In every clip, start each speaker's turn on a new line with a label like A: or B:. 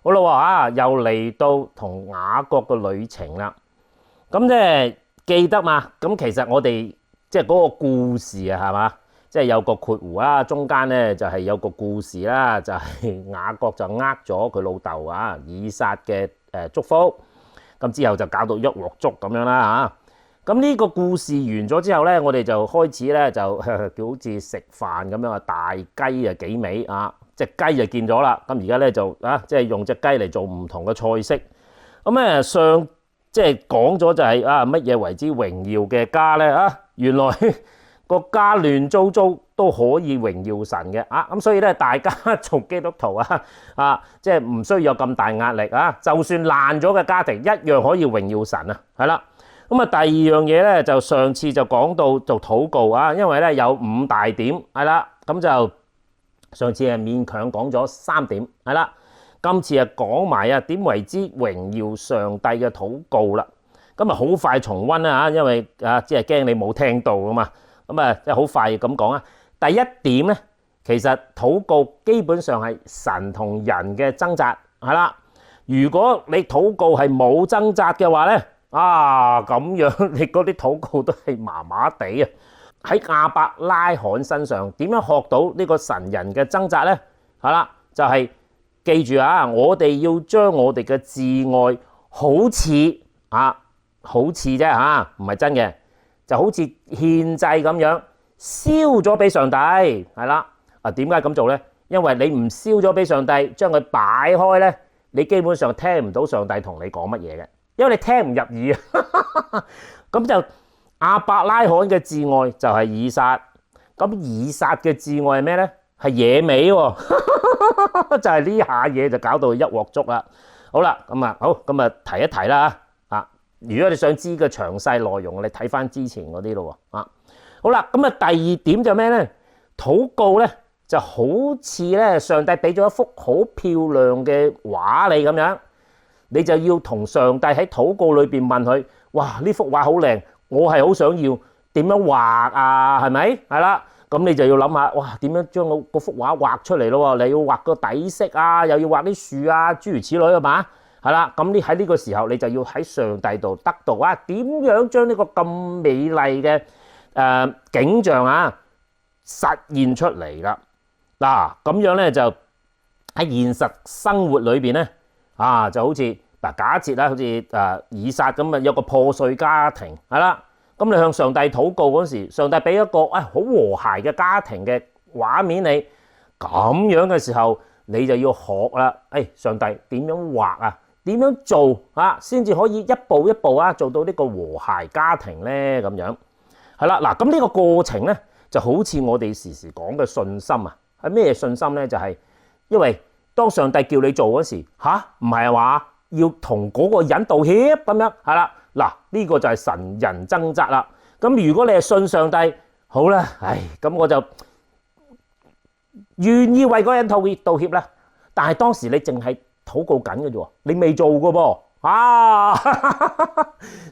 A: 好啦喎，又嚟到同雅各嘅旅程啦。咁即係記得嘛？咁其實我哋即係嗰個故事啊，係嘛？即係有個括弧啦，中間咧就係有個故事啦，就係雅各就咗佢老豆啊以撒嘅祝福，咁之後就搞到一鑊粥咁樣啦嚇。咁呢個故事完咗之後咧，我哋就開始咧就叫好似食飯咁樣啊，大雞啊幾味啊，隻雞就見咗啦。咁而家咧就即係用隻雞嚟做唔同嘅菜式。咁咧即係講咗就係乜嘢為之榮耀嘅家咧原來個家亂糟糟都可以榮耀神嘅咁所以咧大家做基督徒即係唔需要有咁大壓力就算爛咗嘅家庭一樣可以榮耀神係啦。咁第二樣嘢咧就上次就講到做禱告因為咧有5大點係啦，咁就上次係勉強講咗3點係啦。今次講埋點為之榮耀上帝嘅禱告啦。咁好快重溫啦因為即係驚你冇聽到啊嘛。咁即係好快咁講第一點咧，其實禱告基本上係神同人嘅掙扎係啦。如果你禱告係冇掙扎嘅話咧，咁樣你嗰啲禱告都係麻麻地啊。喺亞伯拉罕身上點樣學到呢個神人嘅掙扎咧？係啦，就係記住我哋要將我哋嘅摯愛好似啫唔係真嘅，就好似獻祭咁樣燒咗俾上帝係啦。點解咁做咧？因為你唔燒咗俾上帝，將佢擺開咧，你基本上聽唔到上帝同你講乜嘢嘅，因為你聽唔入耳。咁就亞伯拉罕嘅摯愛就係以撒，咁以撒嘅摯愛係咩咧？係野味喎，就係呢下嘢就搞到一鑊粥啦。好啦，咁提一提啦如果你想知個詳細內容，你睇翻之前嗰啲咯好啦，咁第二點就咩咧？禱告咧就好似咧上帝俾咗一幅好漂亮嘅畫你咁樣，你就要同上帝喺禱告裏邊問佢：哇，呢幅畫好靚，我係好想要點樣畫係咪？係啦，咁你就要諗下，哇，點樣將嗰幅畫畫出嚟咯？你要畫個底色又要畫啲樹諸如此類係嘛？係啦，咁你喺呢個時候，你就要喺上帝度得到點樣將呢個咁美麗嘅景象實現出嚟啦。咁樣咧就喺現實生活裏邊咧就好似假設啦，好似以撒咁有個破碎家庭係啦，咁你向上帝禱告嗰時，上帝俾一個好和諧嘅家庭嘅畫面你，咁樣嘅時候你就要學啦。上帝點樣畫點樣做先至可以一步一步做到呢個和諧家庭咧？咁樣係啦。咁呢個過程咧就好似我哋時時講嘅信心係咩信心咧？就係因為當上帝叫你做嗰時唔係話要同嗰個人道歉咁樣係啦。呢個就係神人掙扎啦。咁如果你係信上帝，好啦，咁我就願意為嗰個人道歉啦。但係當時你淨係禱告緊嘅啫，你未做嘅噃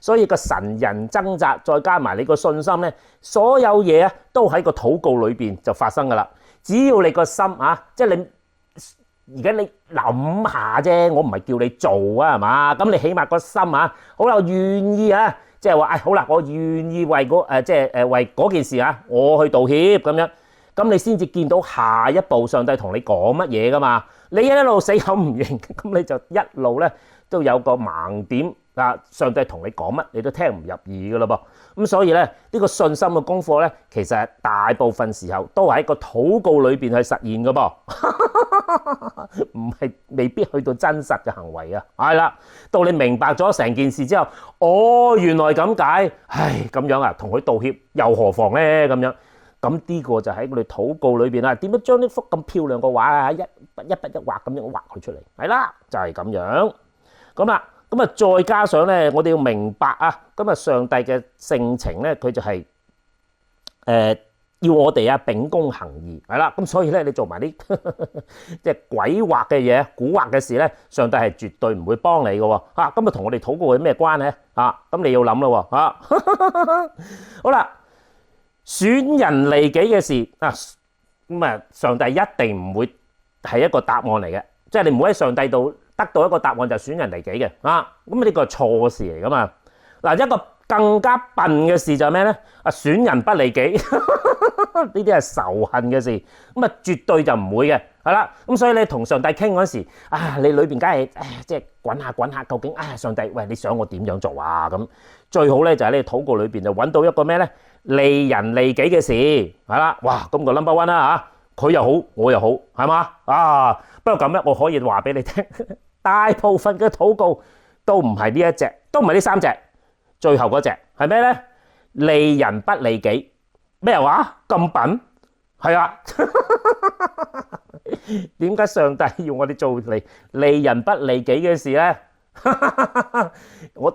A: 所以個神人掙扎再加埋你個信心咧，所有嘢都喺個禱告裏邊就發生噶啦。只要你個心即係你而家你諗下啫，我唔係叫你做係嘛？咁你起碼個心好啦，願意即係話好啦，我願意為為嗰件事我去道歉咁樣，咁你先至見到下一步上帝同你講乜嘢噶嘛？你一路死口唔認，咁你就一路咧都有個盲點上帝同你講乜，你都聽唔入耳噶咯噃。咁所以咧呢個信心嘅功課咧，其實大部分時候都喺個禱告裏邊去實現噶噃，唔係未必去到真實嘅行為係啦，到你明白咗成件事之後，原來咁解，咁樣同佢道歉又何妨咧？咁樣。咁呢個就喺我哋禱告裏邊點樣將呢幅咁漂亮嘅畫一筆一畫咁樣畫佢出嚟，係啦，就係咁樣。咁再加上咧，我哋要明白咁上帝嘅性情咧，佢就係要我哋秉公行義，係啦。咁所以咧，你做埋啲即係鬼畫嘅嘢、蠱惑嘅事咧，上帝係絕對唔會幫你嘅喎。咁同我哋禱告有咩關係咁你要諗咯好啦。選人利己嘅事上帝一定唔會係一個答案嚟嘅，即係你唔好喺上帝度得到一個答案就損人利己嘅啊！咁呢個係錯事嚟噶嘛。嗱，一個更加笨嘅事就係咩咧？啊，損人不利己，呢啲係仇恨嘅事，咁啊絕對就唔會嘅，係啦。咁所以你同上帝傾嗰時，你裏邊梗係即係滾下，究竟上帝，喂，你想我點樣做啊？咁最好咧就喺你禱告裏邊就揾到一個咩咧？利人利己嘅事，係啦。哇，咁個 number one 啦嚇，佢又好，我又好，係嘛？不過咁咧，我可以話俾你聽，大部分嘅禱告都唔係呢一隻，都唔係呢三隻。最後嗰隻係咩咧？利人不利己。咩話？咁笨？係啊。點解上帝要我哋做利人不利己嘅事咧？我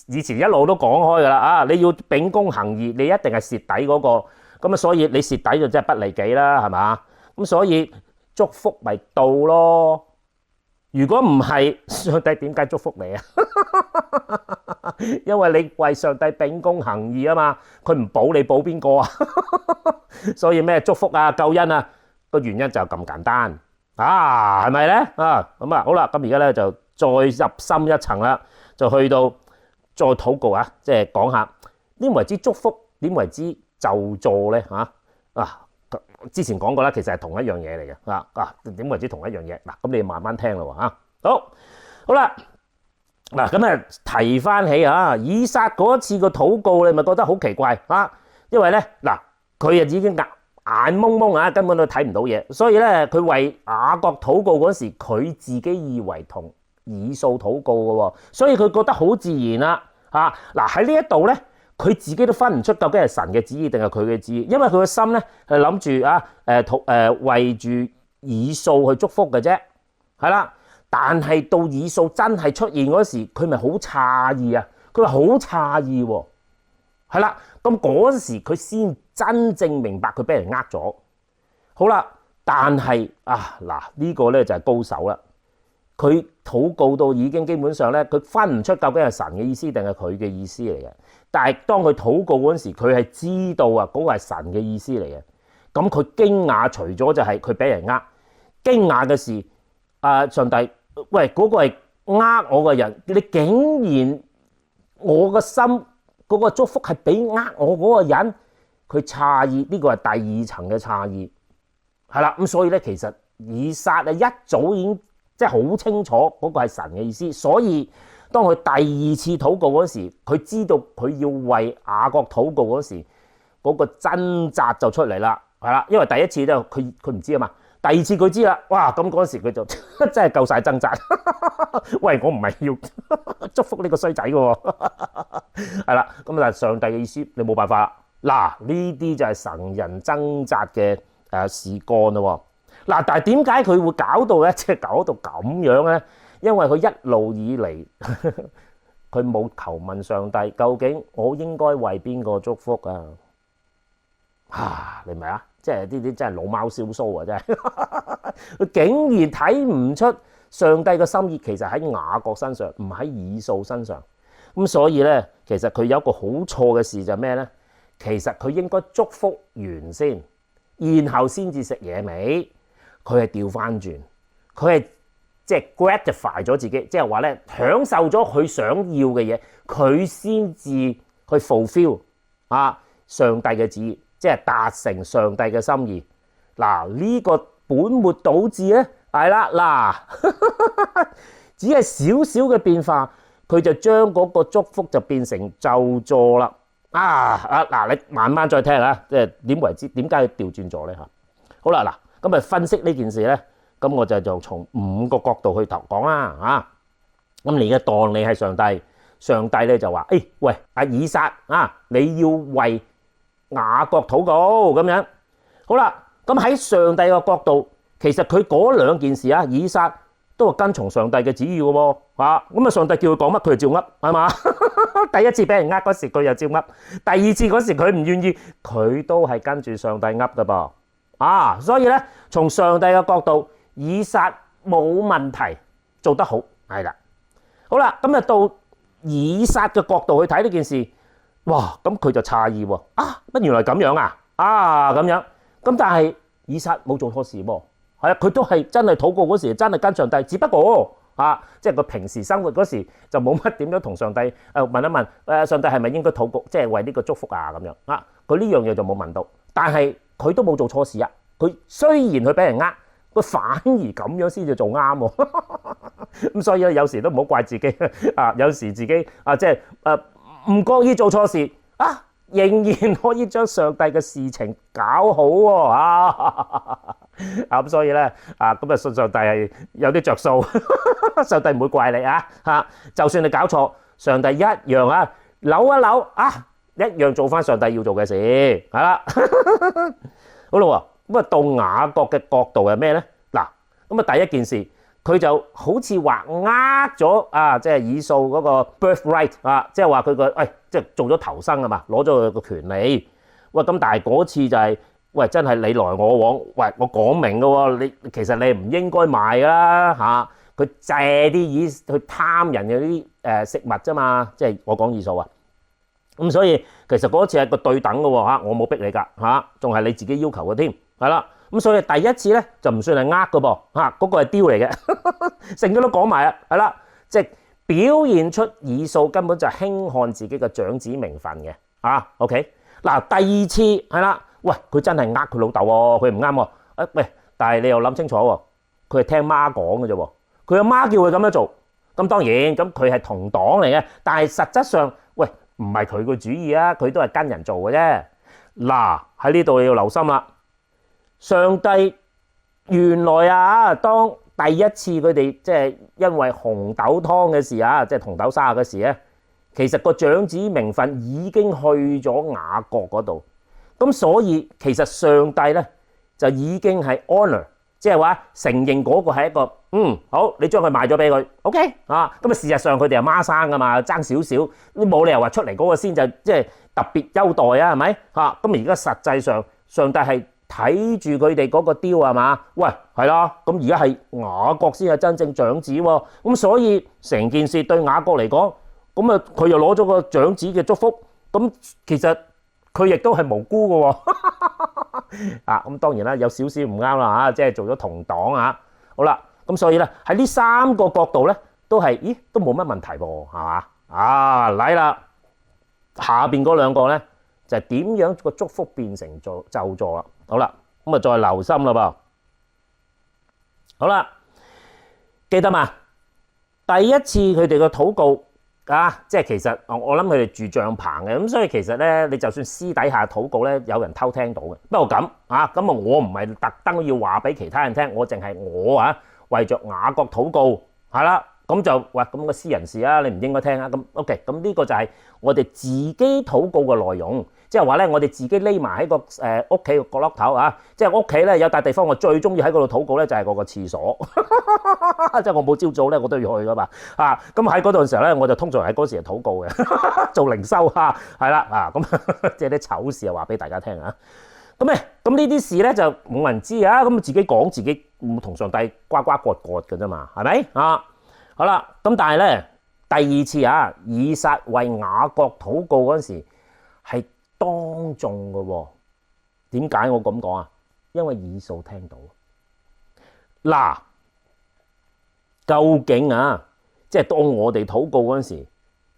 A: 以前一路都講開噶啦，你要秉公行義，你一定係蝕底嗰個。咁啊，所以你蝕底就真係不利己啦，係嘛？咁所以祝福咪到咯。如果唔係，上帝點解祝福你啊？因為你為上帝秉公行義啊嘛，佢唔保你保邊個啊？所以咩祝福啊、救恩啊，個原因就咁簡單啊，係咪咧？咁好啦，咁而家咧就再入深一層啦，就去到再禱告啊，即係講下點為之祝福，點為之咒詛咧之前講過啦，其實係同一樣嘢嚟嘅點為之同一樣嘢？嗱，咁你慢慢聽啦好啦，嗱咁提翻起以撒嗰次個禱告，你咪覺得好奇怪因為咧佢已經眼蒙蒙根本都睇唔到嘢，所以咧佢為雅各禱告嗰時，佢自己以為同以掃禱告嘅喎，所以佢覺得好自然啦喺呢一度咧。佢自己都分唔出究竟係神嘅旨意定係佢嘅旨意，因為佢嘅心咧係諗住為住以掃去祝福嘅啫，係啦。但係到以掃真係出現嗰時，佢咪好詫異啊！佢話好詫異喎，係啦。咁嗰時佢先真正明白佢俾人呃咗。好啦，但係呢個咧就係高手啦。佢禱告到已經基本上咧，佢分唔出究竟係神嘅意思定係佢嘅意思嚟嘅。但係當佢禱告嗰陣時，佢係知道嗰個係神嘅意思嚟嘅。咁佢驚訝，除咗就係佢俾人呃，驚訝嘅事上帝，喂，嗰個係呃我嘅人，你竟然我個心嗰個祝福係俾呃我嗰個人，佢詫異，呢個係第二層嘅詫異，係啦。咁所以咧，其實以撒一早已經即係好清楚嗰個係神嘅意思，所以當佢第二次禱告嗰時，佢知道佢要為雅各禱告嗰時，嗰個掙扎就出嚟啦，係啦，因為第一次咧佢唔知啊嘛，第二次佢知啦，哇！咁嗰時佢就真係夠晒掙扎。喂，我唔係要祝福呢個衰仔嘅喎，係啦，咁但係上帝嘅意思你冇辦法啦。嗱，呢啲就係神人掙扎嘅事幹咯。嗱，但係點解佢會搞到咧，即係搞到咁樣咧？因為佢一路以嚟佢冇求問上帝，究竟我應該為邊個祝福啊？你明唔明啊？即係呢啲真係老貓燒鬚啊！真係佢竟然睇唔出上帝嘅心意，其實喺雅各身上，唔喺以掃身上。咁所以咧，其實佢有一個好錯嘅事就係咩咧？其實佢應該祝福完先，然後先至食嘢味。佢係調翻轉，佢係即係 gratify 咗自己，即係話咧享受咗佢想要嘅嘢，佢先至去 fulfill 上帝嘅旨意，即係達成上帝嘅心意。嗱，呢個本末倒置咧，係啦，只係少少嘅變化，佢就將嗰個祝福就變成咒詛啦。你慢慢再聽即係點為之？點解要調轉咗咧？好啦，咁咪分析呢件事咧，咁我就從5個角度去講啦。咁你而家當你係上帝，上帝咧就話：喂，以撒你要為雅各禱告咁樣。好啦，咁喺上帝嘅角度，其實佢嗰2件事以撒都係跟從上帝嘅旨意嘅喎。咁上帝叫佢講乜，佢就照噏，係嘛？第一次俾人呃嗰時，佢又照噏；第二次嗰時佢唔願意，佢都係跟住上帝噏嘅噃。所以咧，從上帝嘅角度，以撒冇問題，做得好，係啦。好啦，咁到以撒嘅角度去睇呢件事，哇！咁佢就詫異喎，乜原來咁樣咁樣。咁但係以撒冇做錯事喎，係啊，佢都係真係禱告嗰時真係跟上帝，只不過即係佢平時生活嗰時就冇乜點樣同上帝問一問上帝係咪應該禱告，即係為呢個祝福啊咁樣啊。佢呢樣嘢就冇問到，但係佢都冇做錯事啊。佢雖然佢俾人佢反而咁樣先至做啱喎。咁所以有時都唔好怪自己啊。有時自己即係唔覺意做錯事啊，仍然可以將上帝嘅事情搞好喎。咁所以咧咁啊，信上帝係有啲着數。上帝唔會怪你就算你搞錯，上帝一樣扭一扭一樣做翻上帝要做嘅事，係啦。好啦，咁到雅各嘅角度係咩咧？嗱，咁第一件事，佢就好似話咗即係以掃嗰個 birthright 即係話佢個即係做咗頭生啊嘛，攞咗佢個權利。喂，咁但係嗰次就係真係你來我往，我講明嘅喎，你其實你唔應該賣㗎啦佢借啲意去貪人嘅啲食物啫嘛，即係我講以掃咁所以其實嗰次係個對等嘅喎我冇逼你㗎仲係你自己要求嘅添，係啦。咁所以第一次咧就唔算係嘅噃嗰個係丟嚟嘅，成個都講埋係啦，即係表現出以掃根本就輕看自己嘅長子名分嘅OK。嗱，第二次係啦，佢真係佢老豆喎，佢唔啱喎，但係你又諗清楚喎，佢係聽媽講嘅啫喎，佢阿媽叫佢咁樣做，咁當然咁佢係同黨嚟嘅，但係實質上唔係佢個主意佢都係跟人做嘅啫。嗱，喺呢度你要留心啦，上帝原來當第一次佢哋即係因為紅豆湯嘅事即係紅豆沙嘅事咧，其實個長子名分已經去咗雅各嗰度，咁所以其實上帝咧就已經係 honor， 即係話承認嗰個係一個好，你將佢賣咗俾佢 OK 咁事實上佢哋係孖生噶嘛，爭少少，你冇理由話出嚟嗰個先就即係特別優待係咪咁而家實際上上帝係睇住佢哋嗰個雕係嘛？係啦，咁而家係雅各先係真正長子喎，咁所以成件事對雅各嚟講，咁佢又攞咗個長子嘅祝福，咁其實佢亦都係無辜嘅喎。咁當然啦，有少少唔啱啦即係做咗同黨好啦，咁所以咧喺呢三個角度咧都係，都冇乜問題噃，係嘛？嚟啦，下邊嗰兩個咧就係點樣個祝福變成咒詛啦。好啦，咁再留心啦噃。好啦，記得嘛？第一次佢哋嘅禱告即係其實我諗佢哋住帳篷嘅，咁所以其實咧你就算私底下禱告咧，有人偷聽到嘅。不過咁咁我唔係特登要話俾其他人聽，我淨係我為着雅各禱告係啦，咁就咁個私人事你唔應該聽咁 OK。咁呢個就係我哋自己禱告嘅內容。即係話咧，我哋自己匿埋喺個屋企個角落頭即係屋企咧有笪地方，我最中意喺嗰度禱告咧，就係嗰個廁所。即係我冇朝早咧，我都要去噶嘛。咁喺嗰度嘅時候咧，我就通常喺嗰時禱告嘅，做靈修係啦咁即係啲醜事啊，話俾大家聽咁呢啲事咧就冇人知咁自己講自己同上帝呱呱割割嘅啫嘛，係咪好啦，咁但係咧第二次以撒為雅各禱告嗰陣時係當眾嘅喎。點解我咁講因為以掃聽到。嗱，究竟即係當我哋禱告嗰陣時，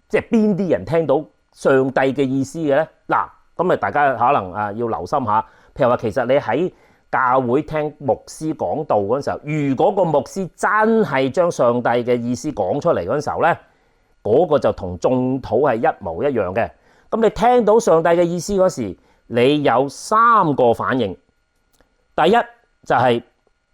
A: 即係邊啲人聽到上帝嘅意思嘅咧？嗱，咁大家可能要留心下。譬如話，其實你喺教會聽牧師講道嗰陣時候，如果個牧師真係將上帝嘅意思講出嚟嗰陣時候咧，嗰個就同眾禱係一模一樣嘅。咁你聽到上帝嘅意思嗰時，你有三個反應。第一就係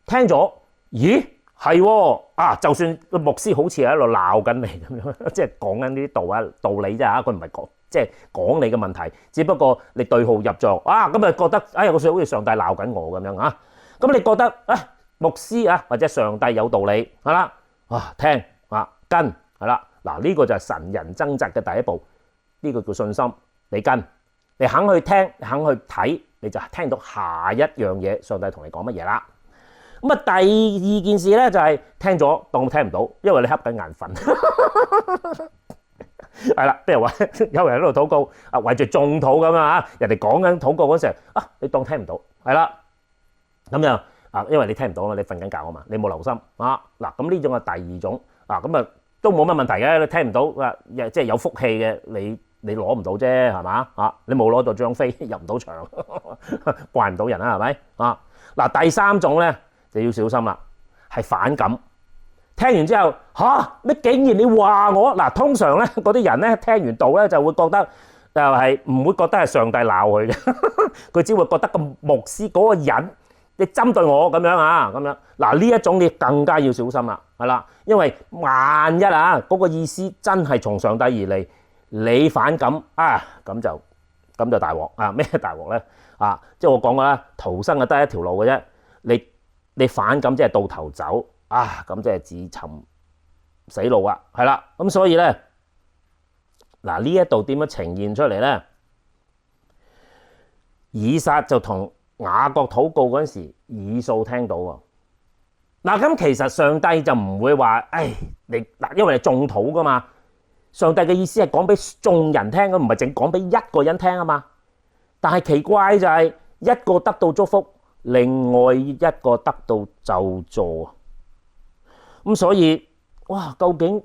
A: 聽咗，咦係喎就算個牧師好似喺度鬧緊你咁樣，即係講緊呢啲道理啫，佢唔係講即係講你嘅問題，只不過你對號入座咁覺得我好似上帝鬧緊我咁樣咁你覺得牧師或者上帝有道理係啦聽跟係啦。嗱，呢個就係神人掙扎嘅第一步。呢個叫信心，你跟，你肯去聽，你肯去睇，你就聽到下一樣嘢，上帝同你講乜嘢啦。咁第二件事咧就係聽咗當聽唔到，因為你瞌緊眼瞓。係啦，譬如話有人喺度禱告為住眾禱咁人哋講緊禱告嗰時你當聽唔到，係啦，咁樣因為你聽唔到你瞓緊覺嘛，你冇留心嗱，咁呢種係第二種咁啊都冇乜問題嘅，你聽唔到啊，即係有福氣嘅，你攞唔到啫，係嘛你冇攞到張飛入唔到場，怪唔到人啦，係咪嗱，第三種咧就要小心啦，係反感。聽完之後咩竟然你話我嗱，通常咧嗰啲人咧聽完道咧就會覺得就係唔會覺得係上帝鬧佢嘅，佢只會覺得個牧師嗰個人你針對我咁樣咁樣嗱，呢一種你更加要小心啦，係啦，因為萬一嗰個意思真係從上帝而嚟，你反感咁就大鑊咩大鑊咧即係我講過啦，逃生就得一條路嘅啫，你反感即係到頭走咁即係自尋死路啊，係啦，咁所以咧嗱，呢一度點樣呈現出嚟咧？以撒就同雅各禱告嗰陣時，以掃聽到喎。嗱，咁其實上帝就唔會話，你嗱，因為你眾禱噶嘛，上帝嘅意思係講俾眾人聽，咁唔係淨講俾一個人聽啊嘛。但係奇怪就係一個得到祝福，另外一個得到咒詛。咁所以究竟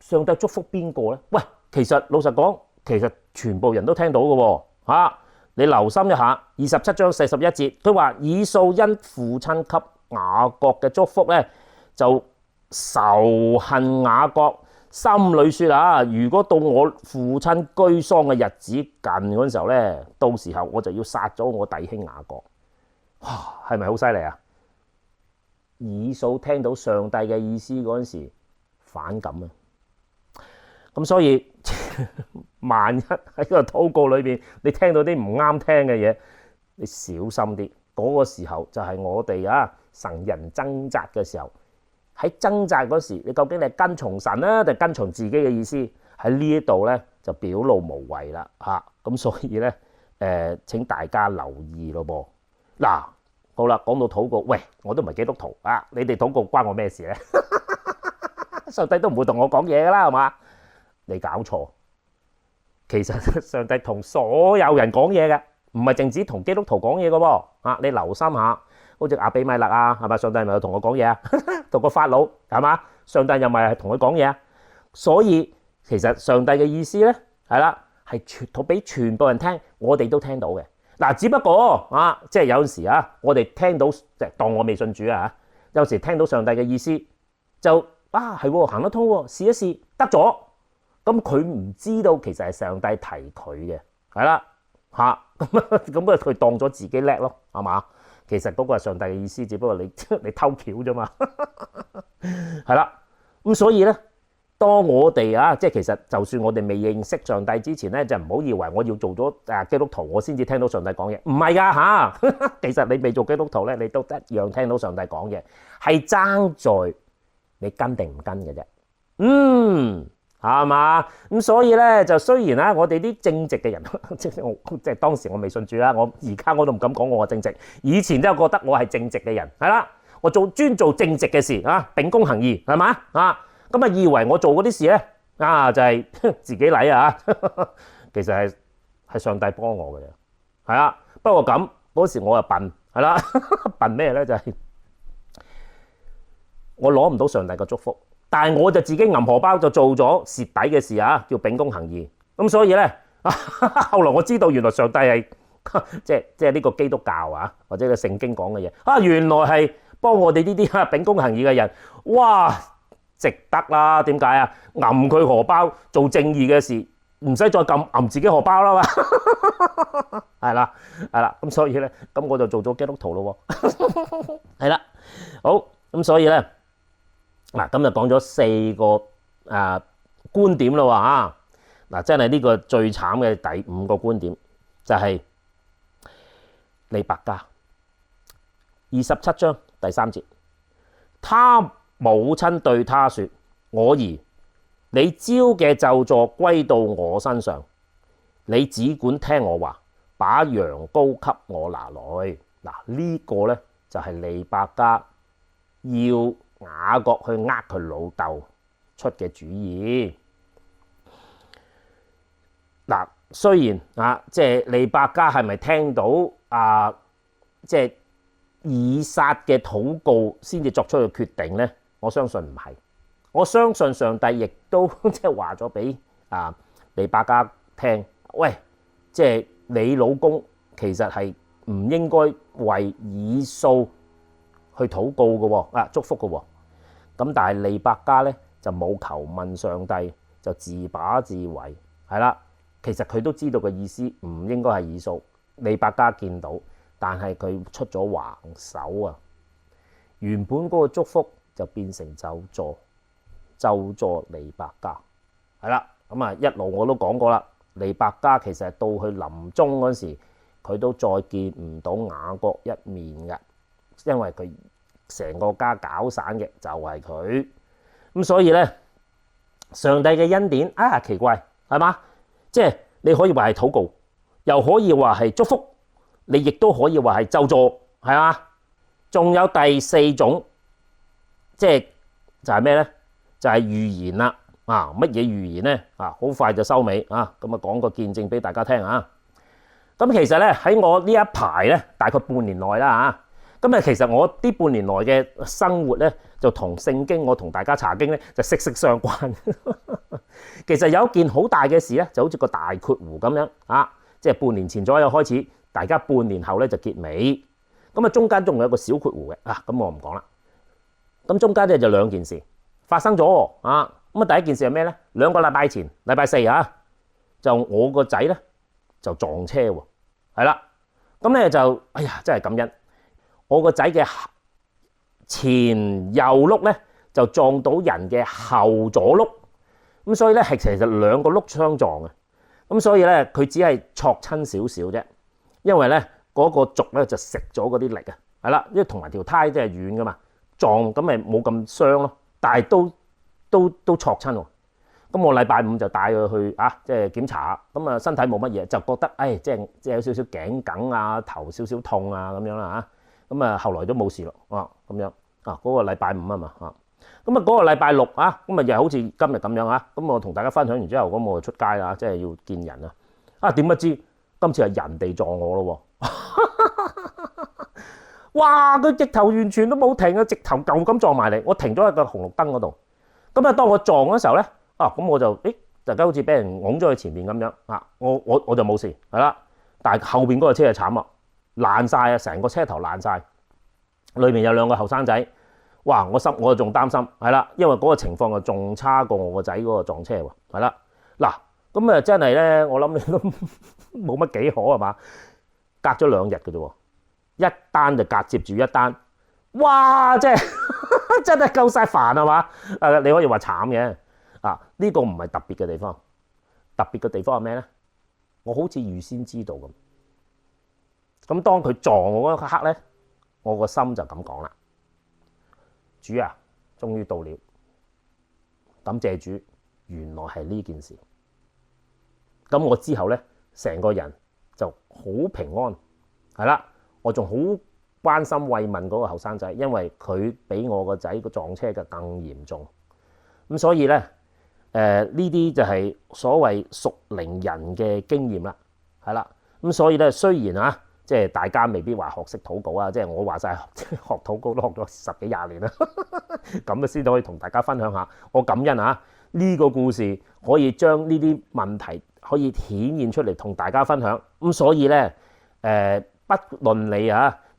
A: 上帝祝福邊個咧？喂，其實老實講，其實全部人都聽到嘅喎你留心一下27章41節，佢話以掃因父親給雅各嘅祝福咧，就仇恨雅各，心裏說如果到我父親居喪嘅日子近嗰陣時候咧，到時候我就要殺咗我弟兄雅各。係咪好犀利啊？以掃聽到上帝嘅意思嗰陣時反感咁所以萬一喺個禱告裏邊你聽到啲唔啱聽嘅嘢，你小心啲。嗰個時候就係我哋神人掙扎嘅時候，喺掙扎嗰時，你究竟你係跟從神定係跟從自己嘅意思？喺呢一度咧就表露無遺啦咁所以咧請大家留意咯噃。嗱，好啦，講到禱告，喂，我都唔係基督徒你哋禱告關我咩事咧？上帝都唔會同我講嘢噶啦，係嘛？你搞錯，其實上帝同所有人講嘢嘅，唔係淨止同基督徒講嘢嘅喎。你留心下，好似亞比米勒係咪？上帝咪同我講嘢同個法老係嘛？上帝又咪係同佢講嘢所以其實上帝嘅意思咧係啦，係俾全部人聽，我哋都聽到嘅。嗱，只不過即係有時我哋聽到即係當我未信主有時聽到上帝嘅意思就係行得通試一試得咗。咁佢唔知道其實係上帝提佢嘅，係啦咁佢當咗自己叻咯，係嘛？其實嗰個係上帝嘅意思，只不過你偷橋啫嘛，係啦。咁所以咧，當我哋即係其實就算我哋未認識上帝之前咧，就唔好以為我要做咗基督徒，我先至聽到上帝講嘢，唔係噶其實你未做基督徒咧，你都一樣聽到上帝講嘢，係爭在你跟定唔跟嘅啫。係嘛？咁所以咧，就雖然我哋啲正直嘅人，即係當時我未信主啦，我而家我都唔敢講我係正直，以前都覺得我係正直嘅人，係啦，我專做正直嘅事秉公行義，係嘛咁以為我做嗰啲事咧就係自己嚟其實係上帝幫我嘅啫，係啊。不過咁嗰時我又笨，係啦，笨咩咧？就係我攞唔到上帝嘅祝福。但係我就自己銀荷包就做咗蝕底嘅事叫秉公行義。咁所以咧後來我知道原來上帝係即係呢個基督教或者個聖經講嘅嘢原來係幫我哋呢啲秉公行義嘅人，哇，值得啦。點解揞佢荷包做正義嘅事，唔使再揞自己荷包啦嘛。係啦，咁所以咧，咁我就做咗基督徒咯。係啦，好，咁所以咧。嗱，今日講咗4個觀點啦喎真係呢個最慘嘅第5個觀點就係利百加27章第3節，他母親對他說：我兒，你招嘅咒詛歸到我身上，你只管聽我話，把羊羔給我拿來。嗱，呢個咧就係利百加要雅各去佢老豆出嘅主意。嗱，雖然即係利百加係咪聽到即係以撒嘅禱告先至作出嘅決定咧？我相信唔係我相信上帝亦都即係話咗俾利百加聽，喂，即係你老公其實係唔應該為以掃去禱告嘅祝福嘅喎。咁但係利百加咧就冇求問上帝，就自把自為，係啦。其實佢都知道個意思唔應該係以掃，利百加見到，但係佢出咗橫手啊！原本嗰個祝福就變成咒詛，咒詛利百加，係啦。咁啊一路我都講過啦，利百加其實到佢臨終嗰時，佢都再見唔到雅各一面嘅，因為佢成個家搞散嘅就係佢。咁所以咧，上帝嘅恩典奇怪係嘛？即係你可以話係禱告，又可以話係祝福，你亦都可以話係咒詛，係嘛？仲有第四種，即係就係咩咧？就係預言啦。乜嘢預言咧？好快就收尾咁啊，講個見證俾大家聽啊。咁其實咧喺我呢一排咧，大概半年內啦咁啊，其實我呢半年來嘅生活咧，就同聖經我同大家查經咧就息息相關。其實有一件好大嘅事咧，就好似個大括弧咁樣即係半年前左右開始，大家半年後咧就結尾。咁啊，中間仲有一個小括弧嘅咁我唔講啦。咁中間咧就兩件事發生咗咁啊，第一件事係咩咧？2個禮拜前，禮拜4就我個仔咧就撞車喎，係啦。咁咧就真係感恩。我個仔嘅前右轆咧就撞到人嘅後左轆，咁所以咧係其實2個轆相撞嘅，咁所以咧佢只係挫親少少啫，因為咧嗰個軸咧就食咗嗰啲力係啦，因為同埋條胎真係軟噶嘛，撞咁咪冇咁傷咯，但係都挫親喎。咁我禮拜5就帶佢去即係檢查下，咁啊身體冇乜嘢，就覺得即係有少少頸梗頭少少痛咁樣啦咁啊後來都冇事咯咁樣嗰個禮拜5啊嘛咁啊嗰個禮拜6咁啊又好似今日咁樣咁我同大家分享完之後，咁我就出街啦，即係要見人點不知今次係人哋撞我咯哇！佢直頭完全都冇停直頭舊咁撞埋嚟，我停咗喺個紅綠燈嗰度。咁啊當我撞嗰時候咧咁我就大家好似俾人拱咗去前面咁樣我就冇事係啦，但係後邊嗰個車就慘啦，爛晒成個車頭爛晒，裏面有2個後生仔，哇！我就仲擔心係啦，因為嗰個情況就仲差過我個仔嗰個撞車喎，係啦。嗱咁啊真係咧，我諗你都冇乜幾可係嘛？隔咗2日嘅啫喎，一單就隔接住一單，哇！真係夠晒煩係嘛？你可以話慘嘅呢個唔係特別嘅地方，特別嘅地方係咩咧？我好似預先知道咁。咁當佢撞我嗰一刻咧，我個心就咁講啦：主啊，終於到了，感謝主，原來係呢件事。咁我之後咧，成個人就好平安，係啦，我仲好關心慰問嗰個後生仔，因為佢比我個仔個撞車嘅更嚴重。咁所以咧，呢啲就係所謂屬靈人嘅經驗啦，係啦。咁所以咧，雖然即係大家未必話學識禱告即係我話晒學禱告都學咗10幾20年啦，咁先可以同大家分享下。我感恩呢個故事可以將呢啲問題可以顯現出嚟同大家分享。咁所以咧，不論你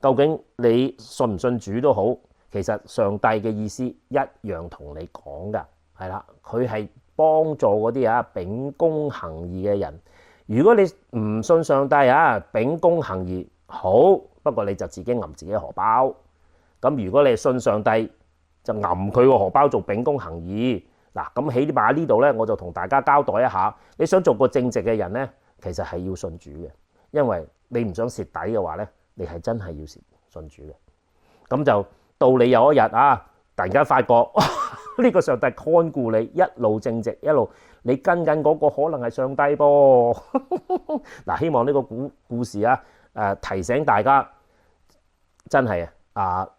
A: 究竟你信唔信主都好，其實上帝嘅意思一樣同你講噶，係啦，佢係幫助嗰啲秉公行義嘅人。如果你唔信上帝秉公行義好，不過你就自己揞自己荷包。咁如果你信上帝，就揞佢個荷包做秉公行義。嗱，咁起碼呢度咧，我就同大家交代一下，你想做個正直嘅人咧，其實係要信主嘅，因為你唔想蝕底嘅話咧，你係真係要信主嘅。咁就到你有一日突然間發覺呢個上帝看顧你，一路正直，一路你跟緊嗰個可能係上帝噃。嗱，希望呢個故事提醒大家，真係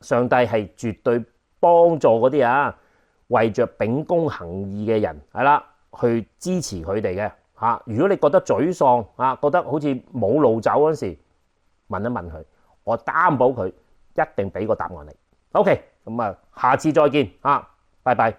A: 上帝係絕對幫助嗰啲為着秉公行義嘅人係啦，去支持佢哋嘅如果你覺得沮喪覺得好似冇路走嗰時，問一問佢，我擔保佢一定俾個答案你。OK，咁下次再見拜拜。